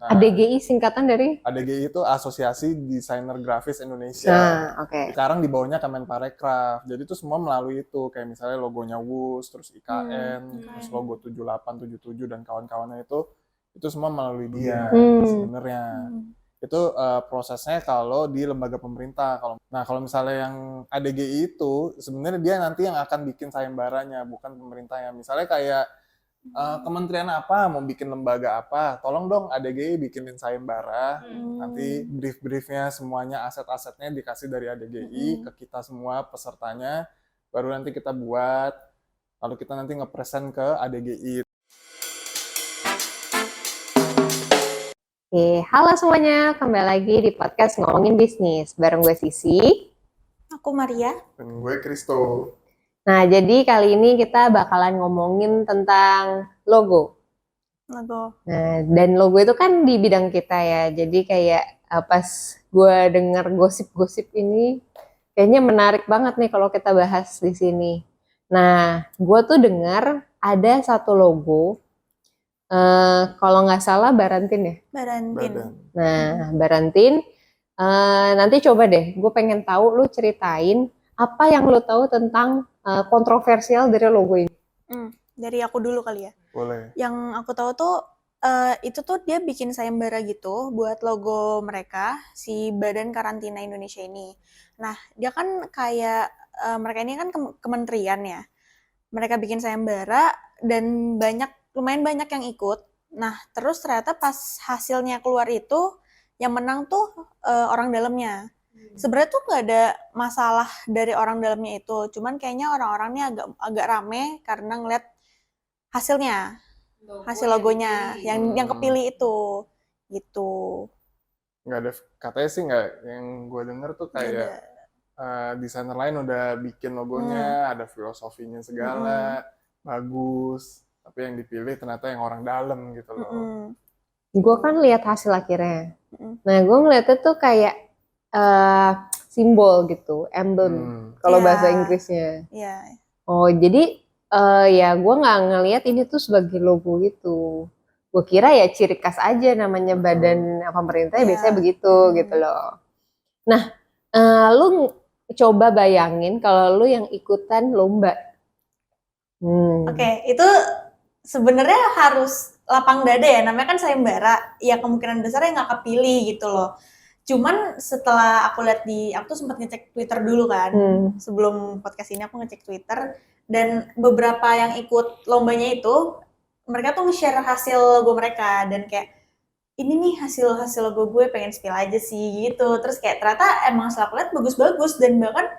Nah, ADGI singkatan dari? ADGI itu Asosiasi Desainer Grafis Indonesia. Nah, oke. Sekarang di bawahnya Kemenparekraf. Jadi itu semua melalui itu. Kayak misalnya logonya WUS, terus IKN, terus logo 78, 77 dan kawan-kawannya itu semua melalui dia sebenarnya. Itu prosesnya kalau di lembaga pemerintah. Kalau misalnya yang ADGI itu sebenarnya dia nanti yang akan bikin sayembaranya, bukan pemerintahnya. Misalnya kayak kementerian apa mau bikin lembaga apa, tolong dong ADGI bikinin sayembara. Nanti brief-briefnya semuanya, aset-asetnya dikasih dari ADGI ke kita semua pesertanya, baru nanti kita buat, lalu kita nanti nge-present ke ADGI. Oke, halo semuanya, kembali lagi di podcast Ngomongin Bisnis bareng gue Sisi. Aku Maria. Dan gue Kristo. Nah, jadi kali ini kita bakalan ngomongin tentang logo. Logo. Nah, dan logo itu kan di bidang kita ya. Jadi kayak pas gue dengar gosip-gosip ini, kayaknya menarik banget nih kalau kita bahas di sini. Nah, gue tuh dengar ada satu logo, kalau nggak salah Barantin ya. Barantin. Nah, Barantin, nanti coba deh, gue pengen tahu lu ceritain apa yang lu tahu tentang kontroversial dari logo ini. Dari aku dulu kali ya. Boleh. Yang aku tahu tuh itu tuh dia bikin sayembara gitu buat logo mereka, si Badan Karantina Indonesia ini. Nah, dia kan kayak mereka ini kan kementerian ya. Mereka bikin sayembara dan lumayan banyak yang ikut. Nah, terus ternyata pas hasilnya keluar itu yang menang tuh orang dalamnya. Sebenarnya tuh nggak ada masalah dari orang dalamnya itu, cuman kayaknya orang-orangnya agak rame karena ngeliat hasilnya, hasil logonya yang kepilih itu, gitu. Nggak ada, katanya sih nggak, yang gue denger tuh kayak desainer lain udah bikin logonya, ada filosofinya segala, bagus, tapi yang dipilih ternyata yang orang dalam gitu loh. Gue kan lihat hasil akhirnya. Nah, gue ngeliatnya tuh kayak simbol gitu, emblem kalau bahasa Inggrisnya. Oh, jadi ya gue nggak ngelihat ini tuh sebagai logo gitu. Gue kira ya ciri khas aja, namanya badan pemerintah biasanya begitu gitu loh. Nah, lu coba bayangin kalau lu yang ikutan lomba. Oke, itu sebenarnya harus lapang dada ya, namanya kan sayembara, ya kemungkinan besar nggak kepilih gitu loh. Cuman setelah aku lihat aku tuh sempat ngecek Twitter dulu kan, sebelum podcast ini aku ngecek Twitter, dan beberapa yang ikut lombanya itu, mereka tuh nge-share hasil logo mereka, dan kayak, ini nih hasil logo gue, pengen spill aja sih gitu. Terus kayak ternyata emang setelah aku lihat bagus-bagus, dan bahkan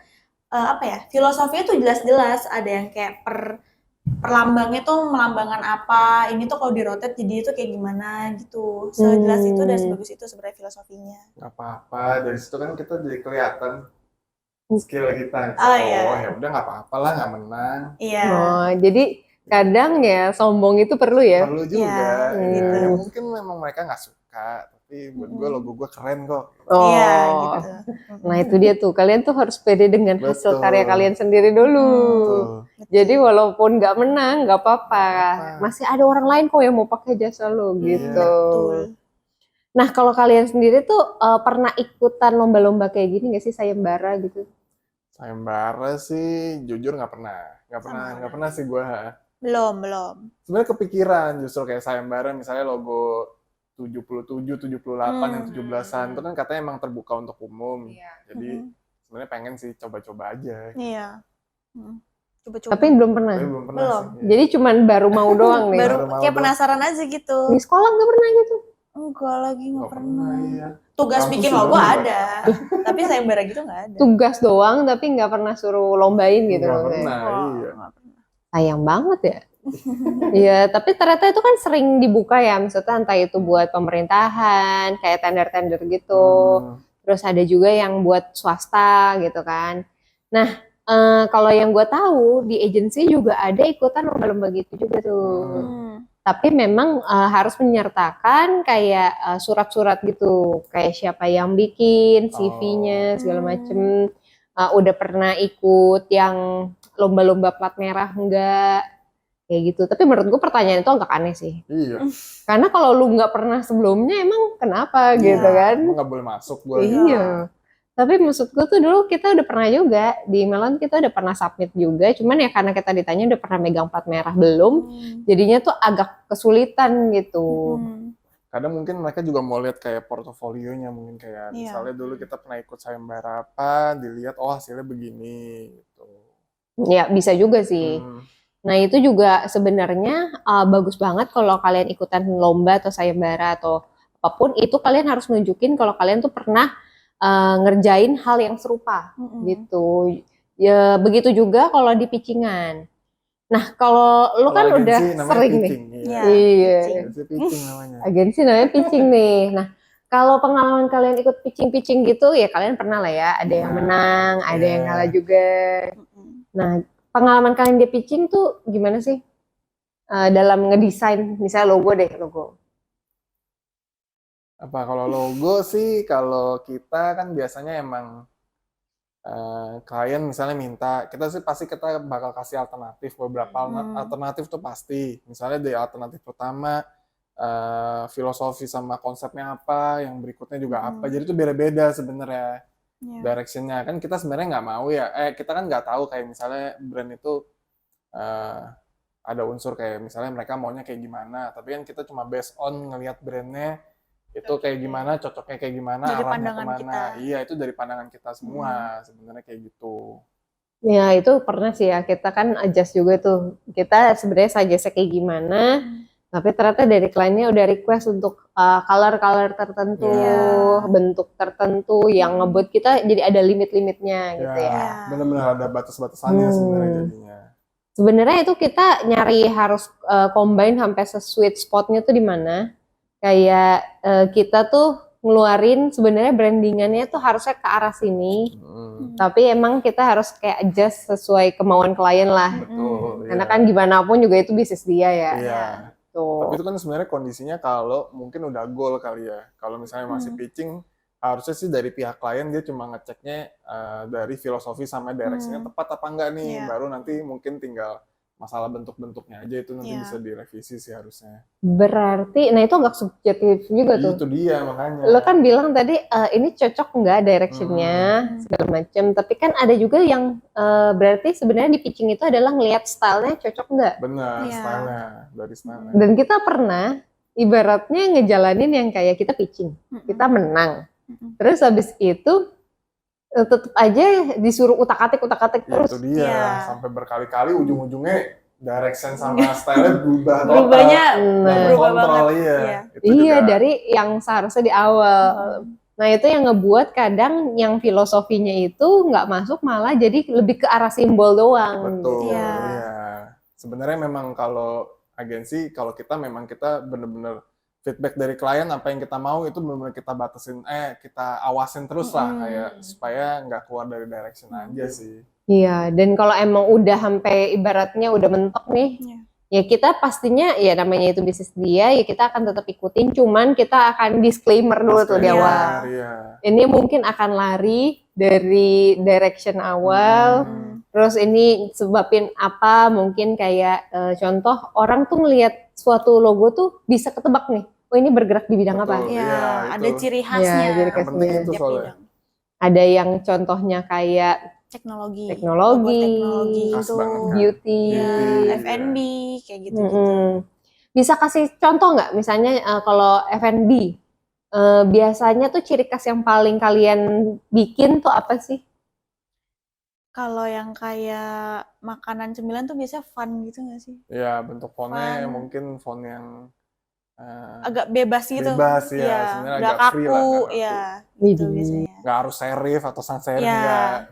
filosofinya tuh jelas-jelas, ada yang kayak perlambangnya tuh melambangkan apa, ini tuh kalau di-rotate jadi itu kayak gimana gitu. Sejelas itu dan sebagus itu sebenarnya filosofinya. Gak apa-apa, dari situ kan kita jadi kelihatan skill kita. Ya udah gak apa-apa lah, gak menang. Iya. Oh, jadi kadang ya sombong itu perlu ya? Perlu juga. Ya, mungkin memang mereka gak suka, tapi buat gue logo gue keren kok. Iya gitu. Nah itu dia tuh, kalian tuh harus pede dengan hasil karya kalian sendiri dulu. Jadi walaupun nggak menang nggak apa-apa, masih ada orang lain kok yang mau pakai jasa lo gitu. Nah kalau kalian sendiri tuh pernah ikutan lomba-lomba kayak gini nggak sih, sayembara gitu? Sayembara sih jujur nggak pernah sih gue. Belum. Sebenarnya kepikiran justru kayak sayembara, misalnya logo 77, 78, yang 17-an itu kan katanya emang terbuka untuk umum. Jadi sebenarnya pengen sih coba-coba aja. Iya. Coba-coba. Tapi belum pernah. Belum. Jadi cuman baru mau doang nih. Baru kayak penasaran aja gitu. Di sekolah nggak pernah gitu? Enggak lagi, nggak pernah. Iya. Tugas bikin logo ada, tapi sayembara gitu nggak ada. Tugas doang tapi nggak pernah suruh lombain gitu. Nggak pernah, iya. Sayang banget ya. Iya, tapi ternyata itu kan sering dibuka ya, maksudnya entah itu buat pemerintahan, kayak tender-tender gitu. Terus ada juga yang buat swasta gitu kan. Nah, kalau yang gue tahu di agensi juga ada ikutan lomba-lomba gitu juga tuh. Tapi memang harus menyertakan kayak surat-surat gitu, kayak siapa yang bikin, CV-nya segala macem. Udah pernah ikut yang lomba-lomba plat merah enggak? kayak gitu. Tapi menurut gue pertanyaan itu agak aneh sih. Iya. Karena kalau lu nggak pernah sebelumnya emang kenapa gitu kan? Emang nggak boleh masuk gue. Iya. Tapi maksud gue tuh dulu kita udah pernah juga di Melon, kita udah pernah submit juga. Cuman ya karena kita ditanya udah pernah megang plat merah belum, jadinya tuh agak kesulitan gitu. Kadang mungkin mereka juga mau lihat kayak portofolionya, mungkin kayak misalnya dulu kita pernah ikut sayembara apa, dilihat oh hasilnya begini gitu. Ya bisa juga sih. Nah itu juga sebenarnya bagus banget kalau kalian ikutan lomba atau sayembara atau apapun, itu kalian harus nunjukin kalau kalian tuh pernah ngerjain hal yang serupa gitu. Ya begitu juga kalau di pitchingan. Nah kalau lu kan udah sering nih. Iya. Agensi pitching namanya. Agensi namanya pitching nih. Nah kalau pengalaman kalian ikut pitching gitu ya kalian pernah lah ya. Ada yang menang, ada yang kalah juga. Nah pengalaman kalian di pitching tuh gimana sih? Dalam ngedesain misalnya logo. Apa kalau logo sih, kalau kita kan biasanya emang klien misalnya minta, kita sih pasti kita bakal kasih alternatif, beberapa alternatif tuh pasti. Misalnya dari alternatif pertama, filosofi sama konsepnya apa, yang berikutnya juga apa. Jadi itu beda-beda sebenarnya directionnya. Kan kita sebenarnya nggak mau ya, kita kan nggak tahu kayak misalnya brand itu ada unsur kayak misalnya mereka maunya kayak gimana. Tapi kan kita cuma based on ngelihat brandnya, itu kayak gimana, cocoknya kayak gimana, dari arahnya kemana. kita. Iya, itu dari pandangan kita semua sebenarnya kayak gitu. Ya itu pernah sih ya, kita kan adjust juga tuh. Kita sebenarnya suggest kayak gimana, tapi ternyata dari kliennya udah request untuk color-color tertentu, bentuk tertentu yang ngebuat kita jadi ada limit-limitnya gitu ya. Benar-benar ada batas-batasannya sebenarnya jadinya. Sebenarnya itu kita nyari harus combine sampai sweet spotnya tuh di mana. Kayak kita tuh ngeluarin sebenarnya brandingannya tuh harusnya ke arah sini, tapi emang kita harus kayak adjust sesuai kemauan klien lah. Betul. Karena kan gimana pun juga itu bisnis dia ya. Iya. Tuh. Tapi itu kan sebenarnya kondisinya kalau mungkin udah goal kali ya. Kalau misalnya masih pitching, harusnya sih dari pihak klien dia cuma ngeceknya dari filosofi sama directionnya tepat apa enggak nih, baru nanti mungkin tinggal masalah bentuk-bentuknya aja itu nanti bisa direvisi sih harusnya. Berarti, nah itu agak subjektif juga tuh. Itu dia makanya. Lo kan bilang tadi ini cocok nggak directionnya segala macam, tapi kan ada juga yang berarti sebenarnya di pitching itu adalah ngelihat stylenya cocok nggak? Benar, stylenya dari stylenya. Dan kita pernah ibaratnya ngejalanin yang kayak kita pitching, kita menang, terus habis itu tetap aja disuruh utak-atik terus. Itu dia, sampai berkali-kali ujung-ujungnya direction sama style berubah. Berubah banget. Iya, dari yang seharusnya di awal. Nah itu yang ngebuat kadang yang filosofinya itu nggak masuk, malah jadi lebih ke arah simbol doang. Betul, iya. Sebenarnya memang kalau agensi, kalau kita memang kita bener-bener feedback dari klien apa yang kita mau itu benar-benar kita batasin, kita awasin terus lah kayak supaya nggak keluar dari direction aja sih. Iya, dan kalau emang udah sampai ibaratnya udah mentok nih, ya kita pastinya ya namanya itu bisnis dia, ya kita akan tetap ikutin, cuman kita akan disclaimer dulu tuh di awal. Ini mungkin akan lari dari direction awal, terus ini sebabin apa, mungkin kayak contoh orang tuh ngelihat suatu logo tuh bisa ketebak nih. Oh ini bergerak di bidang apa? Ya, ada ciri khasnya. Ciri khasnya. Ada yang contohnya kayak teknologi itu, beauty, F&B kayak gitu. Bisa kasih contoh nggak? Misalnya kalau F&B, biasanya tuh ciri khas yang paling kalian bikin tuh apa sih? Kalau yang kayak makanan cemilan tuh biasanya fun gitu nggak sih? Iya, bentuk fontnya mungkin font yang agak bebas gitu. Bebas ya, sebenarnya agak kaku, free lah. Ya, gitu biasanya. Nggak harus serif atau sans serif,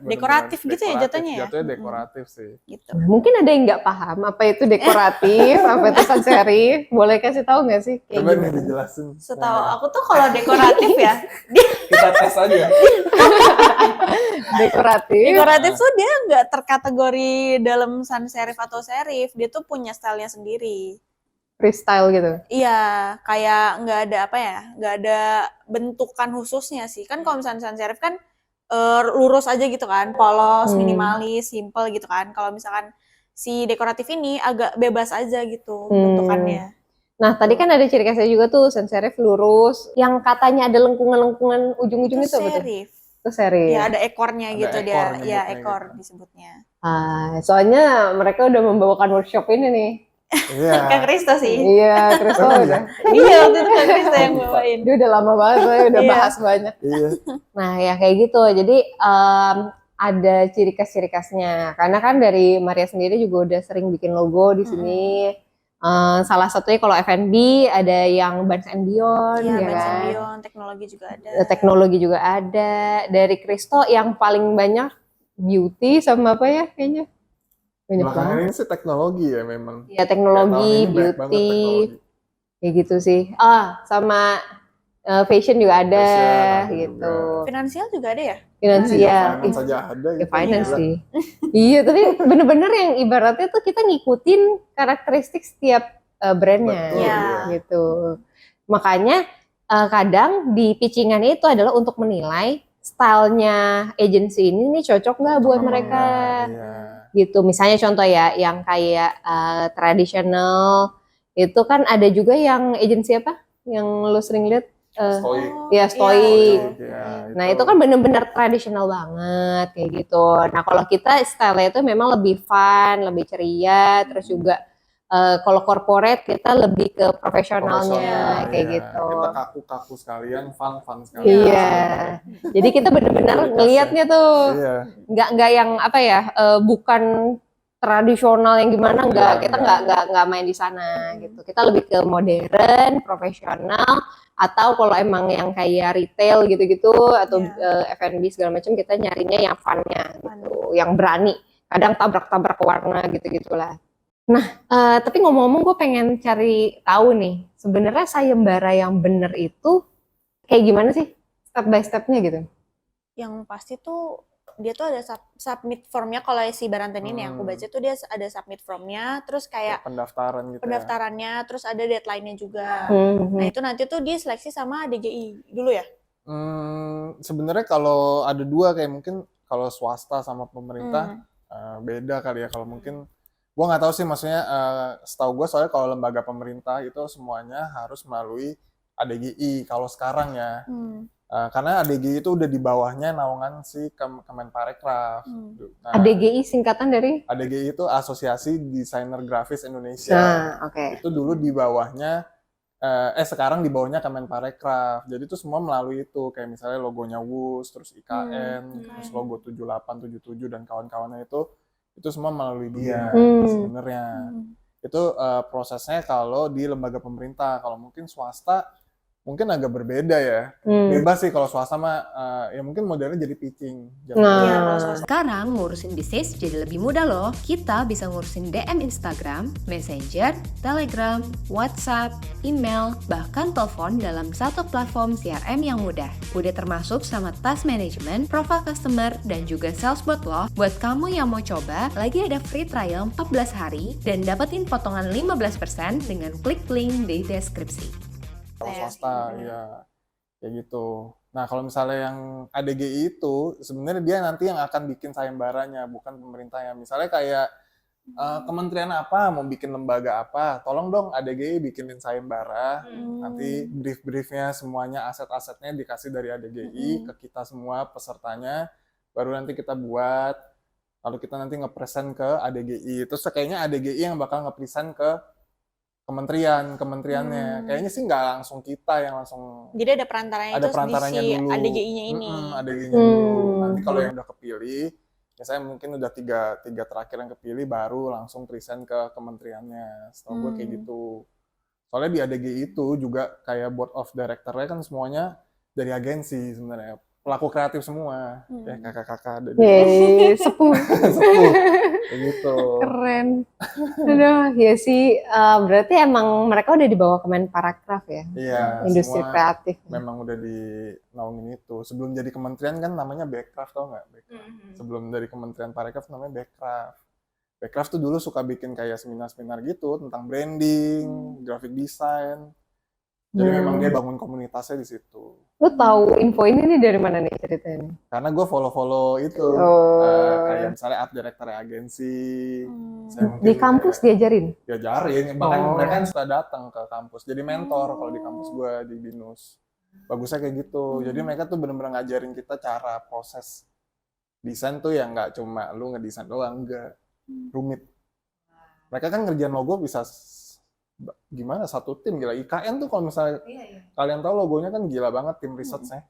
dekoratif gitu ya jatuhnya ya. Jatuhnya dekoratif sih. Gitu. Mungkin ada yang nggak paham apa itu dekoratif, apa itu sans serif. Boleh kasih tahu nggak sih? Coba nih dijelasin. Setahu aku tuh kalau dekoratif ya, kita tes aja. Dekoratif tuh dia nggak terkategori dalam sans serif atau serif, dia tuh punya stylenya sendiri. Freestyle gitu. Iya, kayak nggak ada nggak ada bentukan khususnya sih. Kan kalau misalnya sans serif kan lurus aja gitu kan, polos, minimalis, simple gitu kan. Kalau misalkan si dekoratif ini agak bebas aja gitu bentukannya. Nah, tadi kan ada ciri khasnya juga tuh, sans serif lurus, yang katanya ada lengkungan-lengkungan ujung-ujung itu apa tuh? Serif. Itu serif. Ya ada ekornya Ada gitu ekor dia. Ya nyebutnya ekor gitu. disebutnya. Soalnya mereka udah membawakan workshop ini nih. Iya. Kang Kristo sih. Iya, Kristo udah. Iya waktu itu Kang Kristo yang bawain. Dia udah lama banget, soalnya udah Iya. bahas banyak. Iya. Nah, ya kayak gitu. Jadi ada ciri khas-ciri khasnya. Karena kan dari Maria sendiri juga udah sering bikin logo di sini. Salah satunya kalau F&B ada yang Barnes and Beyond, Iya, ya Barnes and kan? Beyond, teknologi juga ada. Teknologi juga ada. Dari Kristo yang paling banyak beauty sama apa ya kayaknya? Banyak Belakangan banget. ini sih teknologi ya memang. Ya Kayak teknologi, tahun ini banyak banget beauty, teknologi. kayak gitu sih. Sama fashion juga ada, Fashion ada gitu. juga. Finansial juga ada ya? Finansial. Finance aja ada Ya gitu. finance Gila. sih. Iya, tapi bener-bener yang ibaratnya tuh kita ngikutin karakteristik setiap brandnya, Betul, Iya. gitu. Makanya kadang di pitchingan itu adalah untuk menilai stylenya agency ini nih cocok nggak buat Apa mereka, enggak, iya. gitu. Misalnya contoh ya, yang kayak tradisional itu kan ada juga yang agency apa? Yang lu sering lihat? Stoik. Ya, stoik. Ya, Nah, itu kan bener-bener tradisional banget kayak gitu. Nah, kalau kita style itu memang lebih fun, lebih ceria, terus juga kalau corporate kita lebih ke profesionalnya kayak iya. gitu. Kita kaku-kaku sekalian, fun sekalian. Iya. Jadi kita bener-bener ngelihatnya tuh Iya. nggak yang apa ya, bukan tradisional yang gimana, kita nggak main di sana gitu. Kita lebih ke modern, profesional, atau kalau emang yang kayak retail gitu-gitu atau F&B segala macam kita nyarinya yang funnya gitu, yang berani. Kadang tabrak-tabrak warna gitu-gitulah. Nah, tapi ngomong-ngomong gue pengen cari tahu nih, sebenarnya sayembara yang bener itu kayak gimana sih step by stepnya gitu? Yang pasti tuh dia tuh ada submit formnya. Kalau si Baranten ini yang aku baca tuh dia ada submit formnya, terus kayak pendaftaran gitu. Pendaftarannya, terus ada deadline-nya juga. Hmm. Nah itu nanti tuh dia seleksi sama DGI dulu ya? Sebenarnya kalau ada dua kayak mungkin kalau swasta sama pemerintah beda kali ya. Kalau mungkin gue nggak tahu sih, maksudnya setahu gue soalnya kalau lembaga pemerintah itu semuanya harus melalui ADGI kalau sekarang ya. Karena ADGI itu udah di bawahnya naungan si Kemenparekraf. Nah, ADGI singkatan dari? ADGI itu Asosiasi Desainer Grafis Indonesia. Nah, oke. Itu dulu di bawahnya, sekarang di bawahnya Kemenparekraf. Jadi itu semua melalui itu, kayak misalnya logonya WUS, terus IKN, terus logo 78, 77 dan kawan-kawannya itu semua melalui dia sebenarnya. Itu prosesnya kalau di lembaga pemerintah. Kalau mungkin swasta mungkin agak berbeda ya. Bebas sih kalau swasta mah ya mungkin modelnya jadi pitching. Sekarang ngurusin bisnis jadi lebih mudah loh. Kita bisa ngurusin DM Instagram, Messenger, Telegram, WhatsApp, email, bahkan telepon dalam satu platform CRM yang mudah. Udah termasuk sama task management, profile customer, dan juga sales bot loh. Buat kamu yang mau coba, lagi ada free trial 14 hari dan dapetin potongan 15% dengan klik link di deskripsi. Kalau swasta ya kayak gitu. Nah kalau misalnya yang ADGI itu sebenarnya dia nanti yang akan bikin sayembaranya, bukan pemerintahnya. Misalnya kayak kementerian apa mau bikin lembaga apa, tolong dong ADGI bikinin sayembara. Nanti brief-briefnya semuanya, aset-asetnya dikasih dari ADGI ke kita semua pesertanya, baru nanti kita buat, lalu kita nanti nge-present ke ADGI. Terus kayaknya ADGI yang bakal nge-present ke kementeriannya. Kayaknya sih nggak langsung kita yang langsung. Jadi ada perantaranya, di si ADGI-nya ini. ADGI-nya dulu. Nanti kalau yang udah kepilih, biasanya mungkin udah tiga terakhir yang kepilih baru langsung present ke kementeriannya. Setahu gue kayak gitu. Soalnya di ADGI itu juga kayak board of director-nya kan semuanya dari agensi sebenarnya. Pelaku kreatif semua. Ya kakak-kakak. Sepuh. Kayak gitu. Keren. Aduh, ya sih. Berarti emang mereka udah di bawah Kemenparekraf ya? Iya. Industri kreatif. Memang udah dinaungin itu. Sebelum jadi kementerian kan namanya Bekraf, tau nggak? Sebelum dari Kementerian Parekraf namanya Bekraf. Bekraf tuh dulu suka bikin kayak seminar-seminar gitu tentang branding, graphic design. Jadi memang dia bangun komunitasnya di situ. Lu tahu info ini nih dari mana nih ceritanya? Karena gue follow itu, kayak misalnya art director agensi. Di kampus diajarin? Diajarin, bahkan mereka kan suka datang ke kampus. Jadi mentor kalau di kampus gue di BINUS. Bagusnya kayak gitu. Jadi mereka tuh bener-bener ngajarin kita cara proses desain tuh yang nggak cuma lu ngedesain doang, enggak. Rumit. Mereka kan ngerjain logo bisa gimana satu tim gila. IKN tuh kalau misalnya kalian tahu logonya kan gila banget tim research-nya.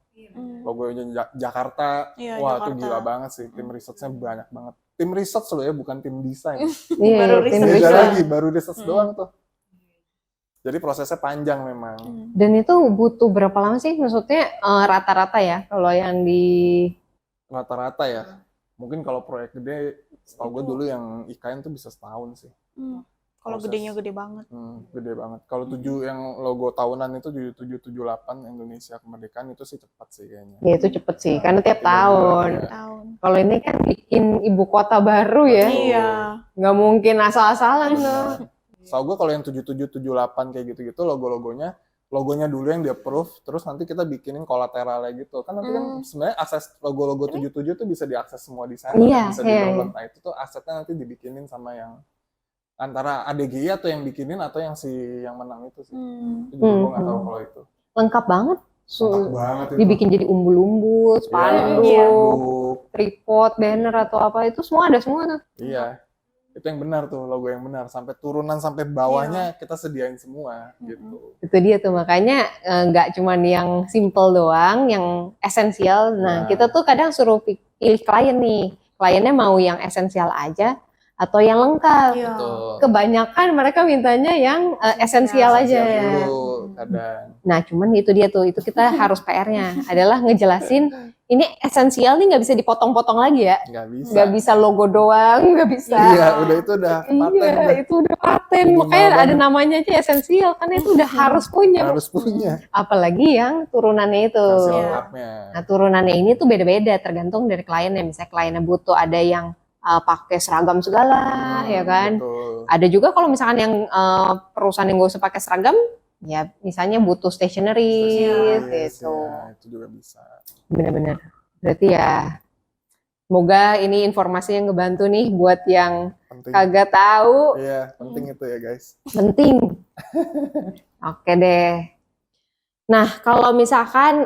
Logonya Jakarta, wah Jakarta. itu gila banget sih. Tim research-nya banyak banget. Tim research loh ya, bukan tim desain. Baru tim research. Beda research. lagi, baru research doang tuh. Jadi prosesnya panjang memang. Dan itu butuh berapa lama sih? Maksudnya rata-rata ya kalau yang di Rata-rata ya. Mungkin kalau proyek gede, setahu gue dulu yang IKN tuh bisa setahun sih. Kalau Proses. gedenya gede banget. Gede banget. Kalau yang logo tahunan itu 7778 Indonesia Kemerdekaan itu sih cepat sih kayaknya. ya itu cepet sih karena tiap 3 bulan, tahun. ya. Tahun. Kalau ini kan bikin ibu kota baru ya, Iya. nggak mungkin asal-asalan loh. Setahu gue kalau yang 7778 kayak gitu-gitu logonya dulu yang di-approve, terus nanti kita bikinin kolateralnya gitu. Kan nanti kan sebenarnya akses logo-logo 77 tuh bisa diakses semua di sana, Iya, bisa iya, di-download. Nah itu tuh asetnya nanti dibikinin sama yang antara ADGI atau yang bikinin atau yang yang menang itu sih. Itu juga gue nggak tahu kalau itu. Lengkap banget. Lengkap banget itu. Dibikin jadi umbul-umbul, spanduk, Iya. tripod, banner atau apa itu semua ada semua tuh. Iya. Itu yang benar tuh, logo yang benar. Sampai turunan sampai bawahnya kita sediain semua gitu. Itu dia tuh makanya nggak cuman yang simple doang, yang esensial. Nah, kita tuh kadang suruh pilih klien nih. Kliennya mau yang esensial aja atau yang lengkap. Iya. Betul. Kebanyakan mereka mintanya yang esensial aja. Esensial dulu kadang. Nah, cuman itu dia tuh, itu kita harus PR-nya adalah ngejelasin ini esensial nih nggak bisa dipotong-potong lagi ya, nggak bisa logo doang, nggak bisa. Iya, udah itu udah paten. Iya, itu udah paten. Minimal Makanya ada banget. namanya aja esensial, karena itu udah harus punya. Harus punya. Apalagi yang turunannya itu. Hasil Iya. lengkapnya. Nah, turunannya ini tuh beda-beda tergantung dari kliennya. Misalnya kliennya butuh ada yang pakai seragam segala, ya kan. Betul. Ada juga kalau misalkan yang perusahaan yang gak usah pakai seragam, ya misalnya butuh stationery Yes, gitu. ya, itu juga bisa. Benar-benar. Berarti ya, semoga ini informasi yang ngebantu nih buat yang Penting. kagak tahu. Iya, penting itu ya guys. Penting. Oke deh. Nah, kalau misalkan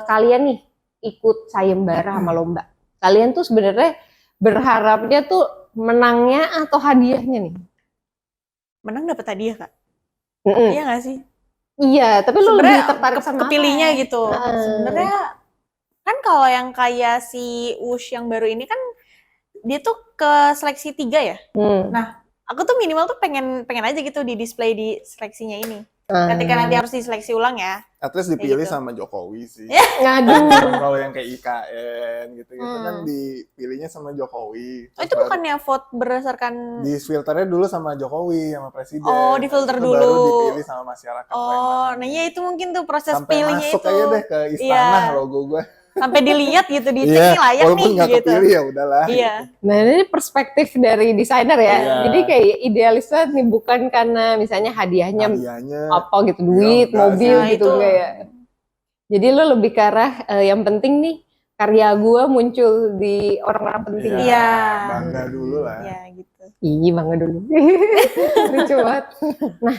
kalian nih ikut sayembara sama lomba, kalian tuh sebenarnya berharapnya tuh menangnya atau hadiahnya nih? Menang dapat hadiah, Kak. Mm-mm. Iya nggak sih? Iya, tapi lu lebih Sebenarnya tertarik sama kepilihnya apa? gitu. Sebenarnya kan kalau yang kayak si Wush yang baru ini kan dia tuh ke seleksi 3 ya. Nah, aku tuh minimal tuh pengen aja gitu di display di seleksinya ini. Ketika nanti harus diseleksi ulang ya. At least dipilih gitu. sama Jokowi sih. Ngaduh. Kalau yang kayak IKN gitu-gitu kan dipilihnya sama Jokowi. Oh, itu bukannya vote berdasarkan Di filternya dulu sama Jokowi, sama presiden. Oh, di filter Itu dulu. Baru dipilih sama masyarakat. Oh, nah ya itu mungkin tuh proses Sampai pilihnya masuk itu. aja deh ke istana Iya. logo gue. Sampai dilihat gitu, dicek Iya, nih layak walaupun nih nggak gitu. kepilih ya udahlah. Iya. Nah, ini perspektif dari desainer ya. Iya. Jadi kayak idealis banget nih, bukan karena misalnya hadiahnya Hadiahnya apa gitu, duit, enggak mobil sih. gitu Nah, itu- enggak ya. Jadi lu lebih ke arah yang penting nih karya gua muncul di orang-orang penting. Iya. Bangga dulu lah. Iya gitu. Iya, bangga dulu. Lucu banget. Nah,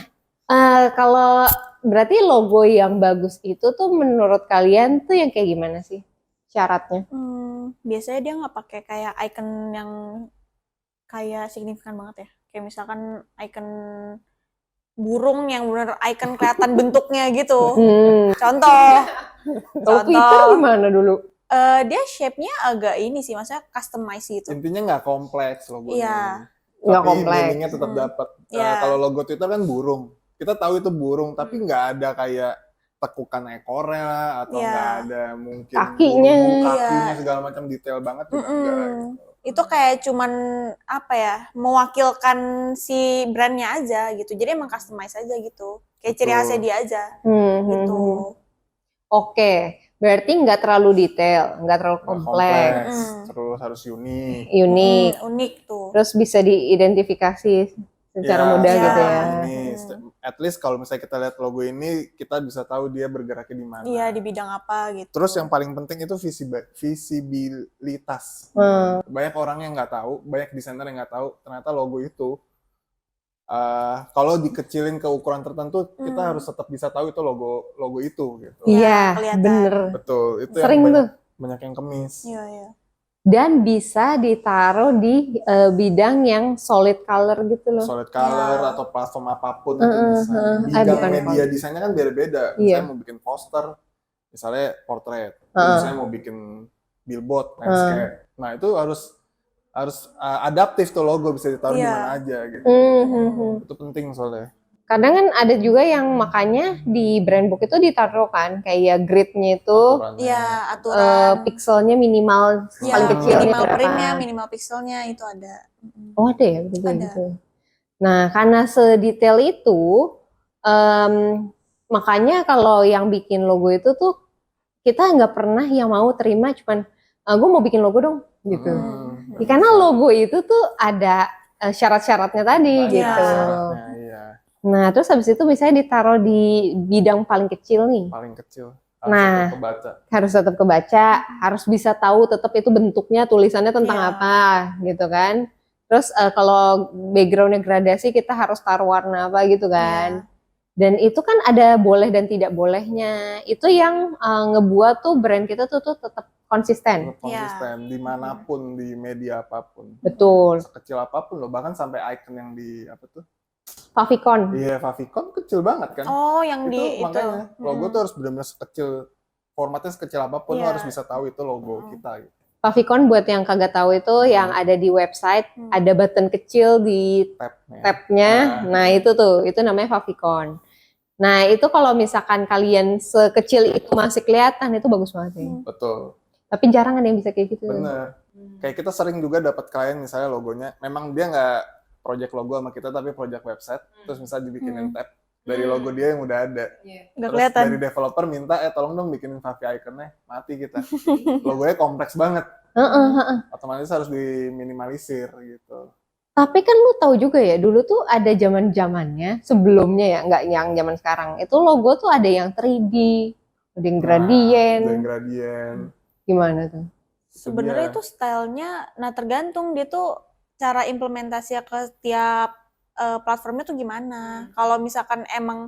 kalau berarti logo yang bagus itu tuh menurut kalian tuh yang kayak gimana sih syaratnya? Biasanya dia nggak pakai kayak icon yang kayak signifikan banget ya. Kayak misalkan icon burung yang bener icon kelihatan bentuknya gitu. Contoh. Kalau Twitter gimana dulu? Dia shape-nya agak ini sih, maksudnya customize gitu. Intinya nggak kompleks logonya. Iya. Nggak Tapi kompleks. meaningnya tetap dapat. Iya. Kalau logo Twitter kan burung. Kita tahu itu burung, tapi nggak ada kayak tekukan ekornya lah, atau Iya. nggak ada mungkin Kakinya. burung, kakinya Iya. segala macam detail banget juga enggak. Gitu. Itu kayak cuman apa ya, mewakilkan si brandnya aja gitu. Jadi emang customize aja gitu. Kayak ciri Betul. khasnya dia aja gitu. Oke, berarti nggak terlalu detail, nggak terlalu Nggak kompleks, terus harus unik. unik, Unik tuh. terus bisa diidentifikasi secara Ya, mudah Iya. gitu ya. Ini at least kalau misalnya kita lihat logo ini, kita bisa tahu dia bergeraknya di mana. Iya, di bidang apa gitu. Terus yang paling penting itu visibilitas. Banyak orang yang nggak tahu, banyak desainer yang nggak tahu ternyata logo itu kalau dikecilin ke ukuran tertentu, kita harus tetap bisa tahu itu logo itu gitu. Iya, kelihatan. bener. Betul, itu Sering yang tuh. banyak yang kemis. Iya, iya. Dan bisa ditaruh di bidang yang solid color gitu loh. Solid color Ya. atau platform apapun itu bisa. Bidang bukan media color. desainnya kan beda-beda. Iya. Misalnya mau bikin poster, misalnya portrait. Misalnya mau bikin billboard, landscape. Nah itu harus adaptif tuh logo, bisa ditaruh di Iya. mana aja gitu. Itu penting soalnya. Kadang kan ada juga yang makanya di brand book itu ditaruh kan kayak gridnya itu Aturannya. Iya, aturan. pixelnya minimal Iya, paling kecil minimal berapa. printnya, minimal pixelnya itu ada. Oh ada ya begitu Ada. gitu. Nah karena sedetail itu makanya kalau yang bikin logo itu tuh kita nggak pernah yang mau terima cuman gue mau bikin logo dong gitu. Ya, karena logo itu tuh ada syarat-syaratnya tadi Banyak gitu. syaratnya, iya. Nah terus habis itu misalnya ditaruh di bidang paling kecil nih. Paling kecil. Nah, tetap kebaca. Harus tetap kebaca, harus bisa tahu tetap itu bentuknya, tulisannya tentang Iya. apa gitu kan. Terus kalau backgroundnya gradasi kita harus taruh warna apa gitu kan. Dan itu kan ada boleh dan tidak bolehnya. Itu yang ngebuat tuh brand kita tuh tetap konsisten. Tetap konsisten dimanapun, di media apapun. Betul. Sekecil apapun loh, bahkan sampai icon yang di apa tuh? Favicon. Iya, Favicon kecil banget kan. Oh, yang itu di makanya itu. logo tuh harus benar-benar sekecil, formatnya sekecil apapun lo Iya. harus bisa tahu itu logo kita gitu. Favicon buat yang kagak tahu itu yang ada di website, ada button kecil di tabnya. Nah itu tuh, itu namanya favicon. Nah itu kalau misalkan kalian sekecil itu masih kelihatan, itu bagus banget ya. Betul. Tapi jarang ada yang bisa kayak gitu. Bener. Kayak kita sering juga dapat klien misalnya logonya, memang dia nggak project logo sama kita tapi project website, terus misalnya dibikinin tab dari logo dia yang udah ada. Nggak Terus kelihatan. dari developer minta, tolong dong bikinin Favi iconnya, mati kita. Logonya kompleks banget. Otomatis harus diminimalisir gitu. Tapi kan lu tahu juga ya, dulu tuh ada zaman-zamannya sebelumnya ya, nggak yang zaman sekarang. Itu logo tuh ada yang 3D, ada yang gradient. Ada yang gradient. Gimana tuh? Sebenarnya itu stylenya, nah tergantung dia tuh cara implementasinya ke tiap platformnya tuh gimana. Kalau misalkan emang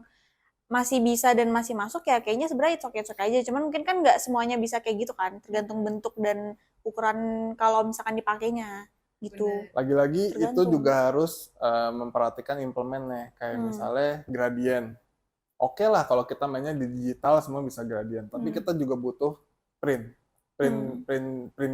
masih bisa dan masih masuk ya kayaknya sebenarnya cocok aja. Cuman mungkin kan nggak semuanya bisa kayak gitu kan, tergantung bentuk dan ukuran kalau misalkan dipakainya gitu. Lagi-lagi itu juga harus memperhatikan implementnya. Kayak misalnya gradient. Oke lah kalau kita mainnya di digital semua bisa gradient. Tapi kita juga butuh print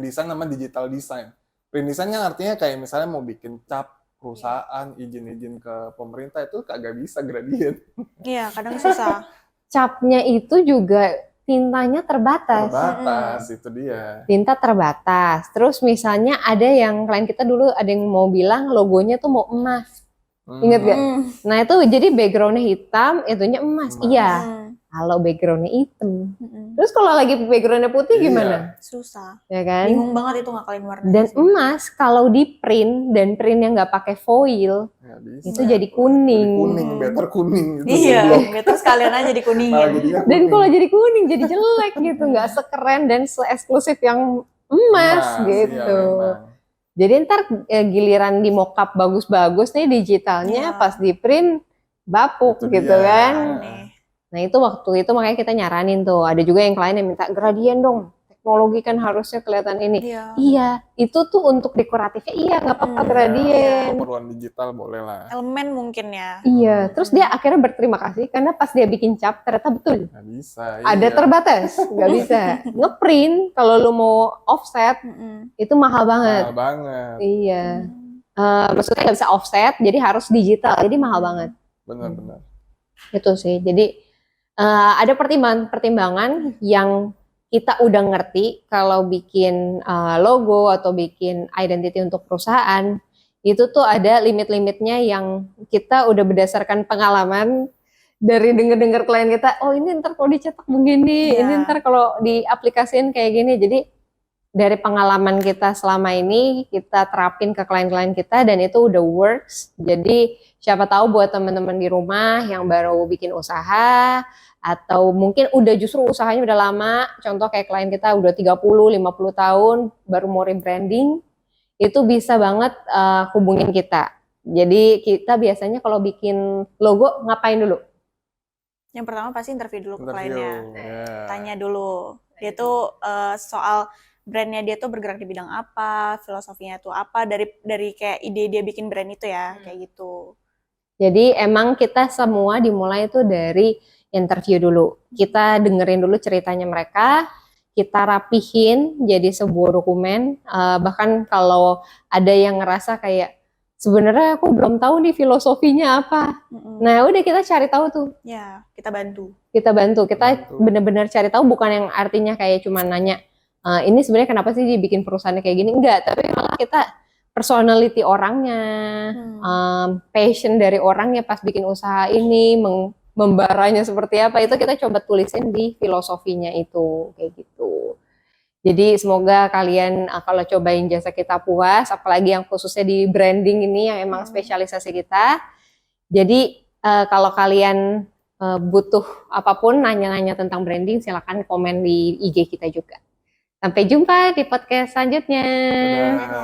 design sama digital design. Print design kan artinya kayak misalnya mau bikin cap perusahaan, izin-izin ke pemerintah itu kagak bisa gradient. Iya, kadang susah. Capnya itu juga tintanya terbatas. Terbatas, itu dia. Tinta terbatas. Terus misalnya ada yang klien kita dulu ada yang mau bilang logonya tuh mau emas. Ingat gak? Nah itu jadi backgroundnya hitam, itunya emas. Iya. Kalau backgroundnya hitam. Terus kalau lagi backgroundnya putih gimana? Susah. Ya kan? Bingung banget itu ngakalin warna. Dan emas kalau di print dan printnya nggak pakai foil, itu jadi kuning. Jadi kuning, better kuning gitu. Iya, better sekalian aja dikuningin. Dan kalau jadi kuning jadi jelek gitu, nggak sekeren dan se-eksklusif yang emas gitu. Iya, jadi ntar giliran di mockup bagus-bagus nih digitalnya, pas di print bapuk itu gitu dia. Kan. Nah itu waktu itu makanya kita nyaranin tuh, ada juga yang klien yang minta gradient dong. Teknologi kan harusnya kelihatan ini. Iya, itu tuh untuk dekoratifnya iya nggak apa-apa gradient. Keperluan digital boleh lah. Elemen mungkin ya. Iya, terus dia akhirnya berterima kasih karena pas dia bikin cap ternyata betul. Nggak bisa. Ada terbatas, nggak bisa. Ngeprint kalau lu mau offset itu mahal banget. Mahal banget. Iya. Maksudnya nggak bisa offset, jadi harus digital, jadi mahal banget. Benar-benar. Itu sih. Jadi ada pertimbangan yang kita udah ngerti kalau bikin logo atau bikin identity untuk perusahaan, itu tuh ada limit-limitnya yang kita udah berdasarkan pengalaman dari denger-denger klien kita, oh ini ntar kalau dicetak begini, ini ntar kalau diaplikasiin kayak gini. Jadi dari pengalaman kita selama ini kita terapin ke klien-klien kita dan itu udah works. Jadi siapa tahu buat teman-teman di rumah yang baru bikin usaha atau mungkin udah justru usahanya udah lama, contoh kayak klien kita udah 30-50 tahun baru mau rebranding, itu bisa banget hubungin kita. Jadi kita biasanya kalau bikin logo ngapain dulu? Yang pertama pasti interview dulu ke Interview, kliennya. ya. Tanya dulu. Dia tuh soal brandnya dia tuh bergerak di bidang apa, filosofinya tuh apa, dari kayak ide dia bikin brand itu ya, kayak gitu. Jadi emang kita semua dimulai itu dari interview dulu. Kita dengerin dulu ceritanya mereka, kita rapihin jadi sebuah dokumen. Bahkan kalau ada yang ngerasa kayak sebenarnya aku belum tahu nih filosofinya apa. Nah udah kita cari tahu tuh. Ya, kita bantu. Kita benar-benar cari tahu, bukan yang artinya kayak cuma nanya ini sebenarnya kenapa sih dibikin perusahaannya kayak gini, enggak, tapi malah kita personality orangnya, passion dari orangnya pas bikin usaha ini, membaranya seperti apa, itu kita coba tulisin di filosofinya itu, kayak gitu. Jadi semoga kalian kalau cobain jasa kita puas, apalagi yang khususnya di branding ini yang emang spesialisasi kita. Jadi kalau kalian butuh apapun, nanya-nanya tentang branding, silakan komen di IG kita juga. Sampai jumpa di podcast selanjutnya. Dadah.